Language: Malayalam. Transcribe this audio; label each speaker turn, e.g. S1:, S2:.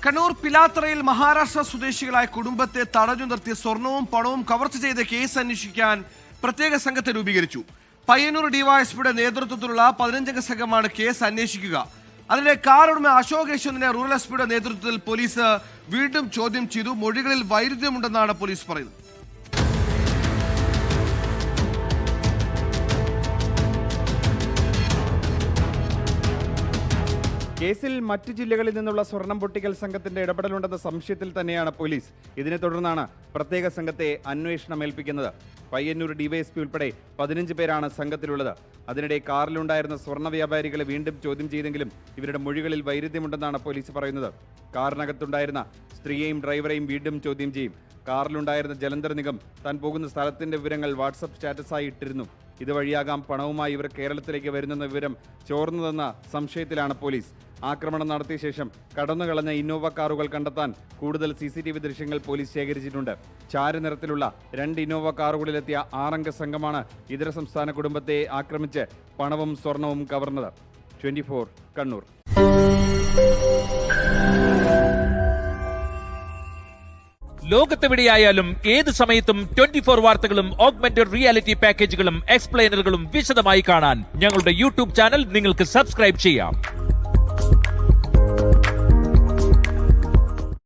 S1: കണ്ണൂർ പിലാത്തറയിൽ മഹാരാഷ്ട്ര സ്വദേശികളായ കുടുംബത്തെ തടഞ്ഞു നിർത്തി സ്വർണവും പണവും കവർച്ച ചെയ്ത കേസ് അന്വേഷിക്കാൻ പ്രത്യേക സംഘത്തെ രൂപീകരിച്ചു. പയ്യന്നൂർ ഡിവൈഎസ്പിയുടെ നേതൃത്വത്തിലുള്ള 15-അംഗ സംഘമാണ് കേസ് അന്വേഷിക്കുക. അതിനിടെ കാർ ഉടമ അശോക് യശ്വന്തിനെ റൂറൽ എസ്പിയുടെ നേതൃത്വത്തിൽ പോലീസ് വീണ്ടും ചോദ്യം ചെയ്തു. മൊഴികളിൽ വൈരുദ്ധ്യമുണ്ടെന്നാണ് പോലീസ് പറയുന്നത്.
S2: കേസിൽ മറ്റു ജില്ലകളിൽ നിന്നുള്ള സ്വർണം പൊട്ടിക്കൽ സംഘത്തിന്റെ ഇടപെടലുണ്ടെന്ന സംശയത്തിൽ തന്നെയാണ് പോലീസ്. ഇതിനെ തുടർന്നാണ് പ്രത്യേക സംഘത്തെ അന്വേഷണം ഏൽപ്പിക്കുന്നത്. പയ്യന്നൂർ ഡിവൈഎസ്പി ഉൾപ്പെടെ 15 പേരാണ് സംഘത്തിലുള്ളത്. അതിനിടെ കാറിലുണ്ടായിരുന്ന സ്വർണ്ണ വ്യാപാരികളെ വീണ്ടും ചോദ്യം ചെയ്തെങ്കിലും ഇവരുടെ മൊഴികളിൽ വൈരുദ്ധ്യമുണ്ടെന്നാണ് പോലീസ് പറയുന്നത്. കാറിനകത്തുണ്ടായിരുന്ന സ്ത്രീയെയും ഡ്രൈവറെയും വീണ്ടും ചോദ്യം ചെയ്യും. കാറിലുണ്ടായിരുന്ന ജലന്ധർ നിഗം താൻ പോകുന്ന സ്ഥലത്തിന്റെ വിവരങ്ങൾ വാട്സപ്പ് സ്റ്റാറ്റസായി ഇട്ടിരുന്നു. ഇതുവഴിയാകാം പണവുമായി ഇവർ കേരളത്തിലേക്ക് വരുന്നെന്ന വിവരം ചോർന്നതെന്ന സംശയത്തിലാണ് പോലീസ്. ആക്രമണം നടത്തിയ ശേഷം കടന്നുകളഞ്ഞ ഇന്നോവ കാറുകൾ കണ്ടെത്താൻ കൂടുതൽ CCTV ദൃശ്യങ്ങൾ പോലീസ് ശേഖരിച്ചിട്ടുണ്ട്. ചാരനിറത്തിലുള്ള 2 ഇന്നോവ കാറുകളിലെത്തിയ 6-അംഗ സംഘമാണ് ഇതര സംസ്ഥാന കുടുംബത്തെ ആക്രമിച്ച് പണവും സ്വർണവും കവർന്നത്. 24 കണ്ണൂർ.
S3: ലോകത്തെവിടെയായാലും ഏത് സമയത്തും 24 വാർത്തകളും ഓഗ്മെന്റഡ് റിയാലിറ്റി പാക്കേജുകളും എക്സ്പ്ലെയിനറുകളും വിശദമായി കാണാൻ ഞങ്ങളുടെ YouTube ചാനൽ നിങ്ങൾക്ക് സബ്സ്ക്രൈബ് ചെയ്യാം.